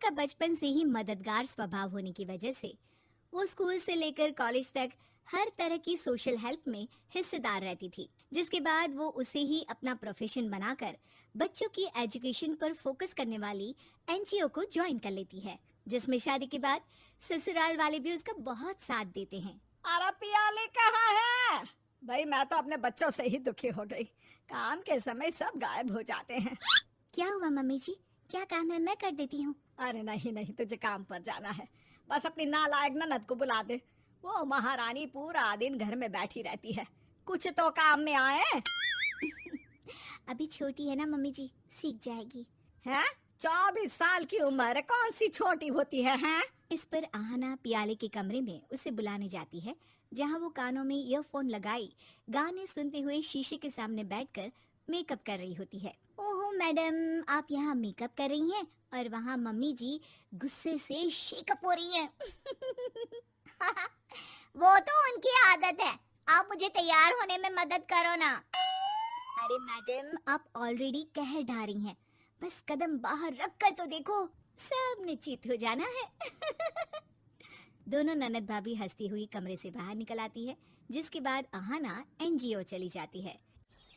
का बचपन से ही मददगार स्वभाव होने की वजह से वो स्कूल से लेकर कॉलेज तक हर तरह की सोशल हेल्प में हिस्सेदार रहती थी, जिसके बाद वो उसे ही अपना प्रोफेशन बनाकर बच्चों की एजुकेशन पर फोकस करने वाली एनजीओ को ज्वाइन कर लेती है, जिसमें शादी के बाद ससुराल वाले भी उसका बहुत साथ देते हैं। अरे पियाली कहाँ है? भाई मैं तो अपने बच्चों से ही दुखी हो गई। काम के समय सब गायब हो जाते हैं। क्या हुआ मम्मी जी? क्या काम है, मैं कर देती हूँ। अरे नहीं नहीं, तुझे काम पर जाना है। बस अपनी नालायक ननद को बुला दे। वो महारानी पूरा दिन घर में बैठी रहती है, कुछ तो काम में आए। अभी छोटी है ना मम्मी जी, सीख जाएगी। हैं? 24 साल की उम्र कौन सी छोटी होती है हैं? इस पर आहना पियाले के कमरे में उसे बुलाने जाती है, जहां वो कानों में ईयरफोन लगाई गाने सुनते हुए शीशे के सामने बैठकर मेकअप कर रही होती है। ओहो मैडम, आप यहाँ मेकअप कर रही हैं और वहाँ मम्मी जी गुस्से से शेकअप हो रही हैं। वो तो उनकी आदत है, आप मुझे तैयार होने में मदद करो ना। अरे मैडम, आप ऑलरेडी कह ढा रही हैं, बस कदम बाहर रख कर तो देखो, सब निश्चित हो जाना है। दोनों ननद भाभी हंसती हुई कमरे से बाहर निकल आती है, जिसके बाद अहाना एनजीओ चली जाती है।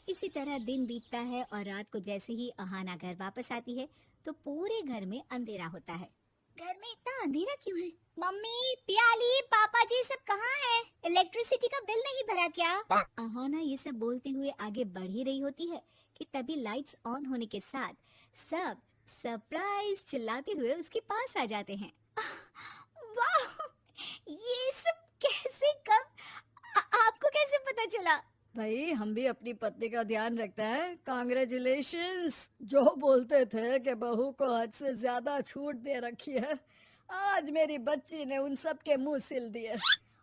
इसी तरह दिन बीतता है और रात को जैसे ही अहाना घर वापस आती है तो पूरे घर में अंधेरा होता है। घर में इतना अंधेरा क्यों है? मम्मी, पियाली, पापा जी सब कहाँ हैं? इलेक्ट्रिसिटी का बिल नहीं भरा क्या? अहाना ये सब बोलते हुए आगे बढ़ ही रही होती है कि तभी लाइट्स ऑन होने के साथ सब सरप्राइज चिल्लाते हुए उसके पास आ जाते हैं। वाह! ये सब कैसे, कब, आपको कैसे पता चला? भाई हम भी अपनी पत्नी का ध्यान रखते हैं। कांग्रेचुलेशंस। जो बोलते थे कि बहू को हद से ज्यादा छूट दे रखी है, आज मेरी बच्ची ने उन सब के मुंह सिल दिए।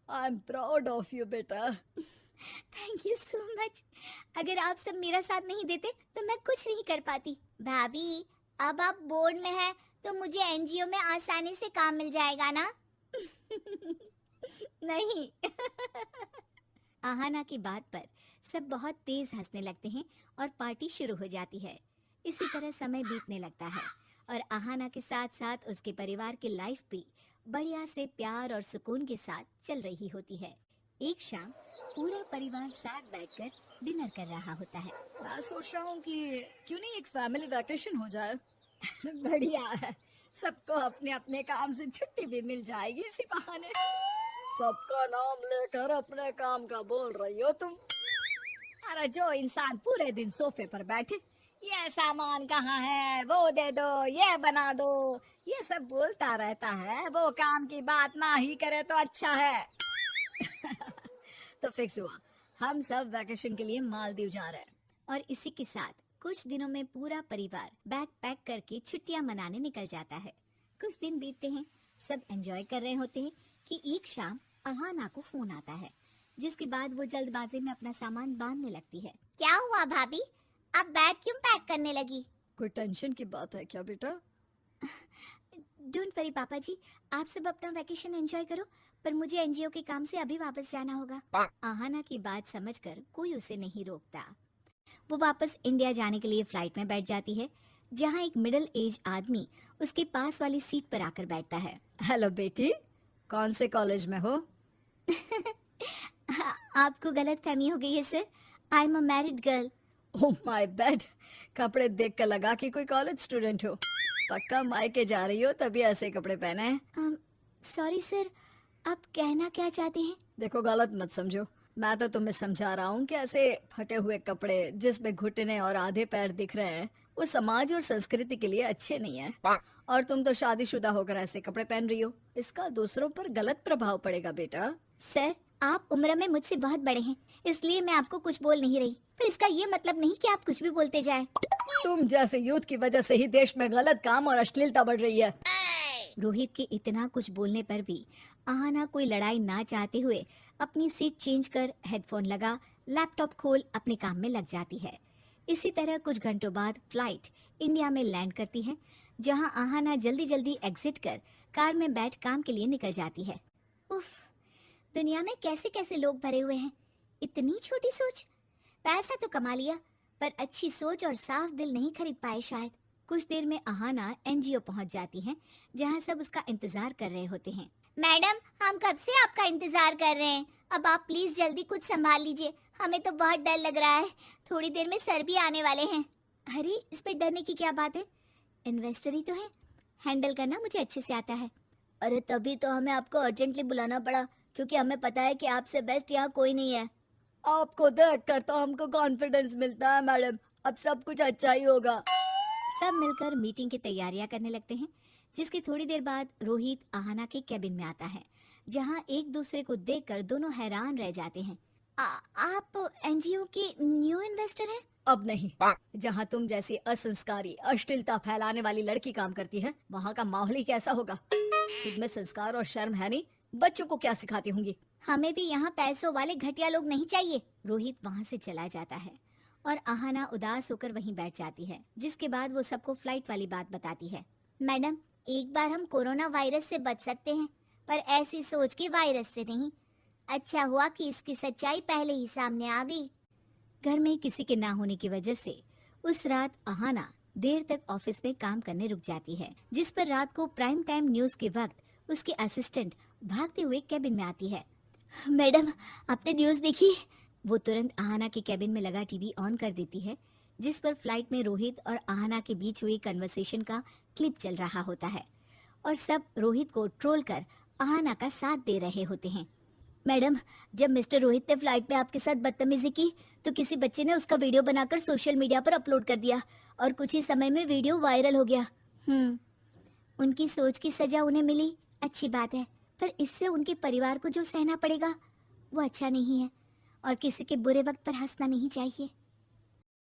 I am proud of you बेटा। Thank you so much. अगर आप सब मेरा साथ नहीं देते तो मैं कुछ नहीं कर पाती। भाभी, अब आप बोर्ड में हैं तो मुझे एनजीओ में आसानी से काम मिल जाएगा ना? नहीं। आहाना की बात पर सब बहुत तेज हंसने लगते हैं और पार्टी शुरू हो जाती है। इसी तरह समय बीतने लगता है और आहाना के साथ साथ उसके परिवार की लाइफ भी बढ़िया से प्यार और सुकून के साथ चल रही होती है। एक शाम पूरा परिवार साथ बैठकर डिनर कर रहा होता है। मैं सोच रहा हूँ कि क्यों नहीं एक फैमिली वैकेशन हो जाए। बढ़िया है, सबको अपने अपने काम से छुट्टी भी मिल जाएगी इसी बहाने। सबका नाम लेकर अपने काम का बोल रही हो तुम। अरे जो इंसान पूरे दिन सोफे पर बैठे, ये सामान कहाँ है, वो दे दो, ये बना दो, ये सब बोलता रहता है, वो काम की बात ना ही करे तो अच्छा है। तो फिक्स हुआ, हम सब वैकेशन के लिए मालदीव जा रहे हैं। और इसी के साथ कुछ दिनों में पूरा परिवार बैग पैक करके छुट्टियां मनाने निकल जाता है। कुछ दिन बीतते हैं, सब एंजॉय कर रहे होते हैं कि एक शाम अहाना को फोन आता है, जिसके बाद वो जल्दबाजी में अपना सामान बांधने लगती है। क्या हुआ भाभी, आप बैग क्यों पैक करने लगी? कोई टेंशन की बात है क्या बेटा? डोंट वरी पापा जी, आप सब अपना वैकेशन एंजॉय करो, पर मुझे एनजीओ के काम से अभी वापस जाना होगा। आहाना की बात समझकर कोई उसे नहीं रोकता। वो वापस इंडिया जाने के लिए फ्लाइट में बैठ जाती है, जहाँ एक मिडिल एज आदमी उसके पास वाली सीट पर आकर बैठता है। हेलो बेटी, कौन से कॉलेज में हो? आपको गलत फहमी हो गई है sir, I am a married girl. Oh my bad, कपड़े देख कर लगा कि कोई कॉलेज स्टूडेंट हो। पक्का मायके जा रही हो तभी ऐसे कपड़े पहने हैं। सॉरी सर, आप कहना क्या चाहते हैं? देखो गलत मत समझो, मैं तो तुम्हें समझा रहा हूँ कि ऐसे फटे हुए कपड़े जिसमें घुटने और आधे पैर दिख रहे हैं वो समाज और संस्कृति के लिए अच्छे नहीं है। और तुम तो शादीशुदा होकर ऐसे कपड़े पहन रही हो, इसका दूसरों पर गलत प्रभाव पड़ेगा बेटा। सर, आप उम्र में मुझसे बहुत बड़े हैं, इसलिए मैं आपको कुछ बोल नहीं रही, पर इसका ये मतलब नहीं कि आप कुछ भी बोलते जाएं। तुम जैसे यूथ की वजह से ही देश में गलत काम और अश्लीलता बढ़ रही है। रोहित के इतना कुछ बोलने पर भी आहाना कोई लड़ाई ना चाहते हुए अपनी सीट चेंज कर हेडफोन लगा, लैपटॉप खोल अपने काम में लग जाती है। इसी तरह कुछ घंटों बाद फ्लाइट इंडिया में लैंड करती है, जहां आहाना जल्दी जल्दी एग्जिट कर कार में बैठ काम के लिए निकल जाती है। उफ, दुनिया में कैसे कैसे लोग भरे हुए हैं, इतनी छोटी सोच। पैसा तो कमा लिया, पर अच्छी सोच और साफ दिल नहीं खरीद पाए शायद। कुछ देर में अहाना एनजीओ पहुंच जाती है, जहां सब उसका इंतजार कर रहे होते हैं। मैडम, हम कब से आपका इंतजार कर रहे हैं, अब आप प्लीज जल्दी कुछ संभाल लीजिए, हमें तो बहुत डर लग रहा है, थोड़ी देर में सर भी आने वाले हैं। अरे इसमें डरने की क्या बात है, इन्वेस्टर ही तो है, हैंडल करना मुझे अच्छे से आता है। अरे तभी तो हमें आपको अर्जेंटली बुलाना पड़ा, क्योंकि हमें पता है कि आपसे बेस्ट यहाँ कोई नहीं है। आपको देखकर तो हमको कॉन्फिडेंस मिलता है मैडम, अब सब कुछ अच्छा ही होगा। सब मिलकर मीटिंग की तैयारियां करने लगते हैं, जिसकी थोड़ी देर बाद रोहित अहाना के कैबिन में आता है, जहां एक दूसरे को देखकर दोनों हैरान रह जाते हैं। आप एनजीओ की न्यू इन्वेस्टर हैं? अब नहीं, जहाँ तुम जैसी असंस्कारी अश्लीलता फैलाने वाली लड़की काम करती है, वहाँ का माहौल ही कैसा होगा। खुद में संस्कार और शर्म है नहीं, बच्चों को क्या सिखाती होंगी। हमें भी यहाँ पैसों वाले घटिया लोग नहीं चाहिए। रोहित वहाँ से चला जाता है और अहाना उदास होकर वहीं बैठ जाती है, जिसके बाद वो सबको फ्लाइट वाली बात बताती है। मैडम, एक बार हम कोरोना वायरस से बच सकते हैं, पर ऐसी सोच के वायरस से नहीं। अच्छा हुआ कि इसकी सच्चाई पहले ही सामने आ गई। घर में किसी के ना होने की वजह से उस रात अहाना देर तक ऑफिस में काम करने रुक जाती है, जिस पर रात को प्राइम टाइम न्यूज के वक्त उसकी असिस्टेंट भागते हुए कैबिन में आती है। मैडम, आपने न्यूज देखी? वो तुरंत अहाना के कैबिन में लगा टीवी ऑन कर देती है, जिस पर फ्लाइट में रोहित और अहाना के बीच हुई कन्वर्सेशन का क्लिप चल रहा होता है और सब रोहित को ट्रोल कर अहाना का साथ दे रहे होते हैं। मैडम, जब मिस्टर रोहित ने फ्लाइट में आपके साथ बदतमीजी की तो किसी बच्चे ने उसका वीडियो बनाकर सोशल मीडिया पर अपलोड कर दिया और कुछ ही समय में वीडियो वायरल हो गया। उनकी सोच की सजा उन्हें मिली, अच्छी बात है, पर इससे उनके परिवार को जो सहना पड़ेगा वो अच्छा नहीं है और किसी के बुरे वक्त पर हंसना नहीं चाहिए।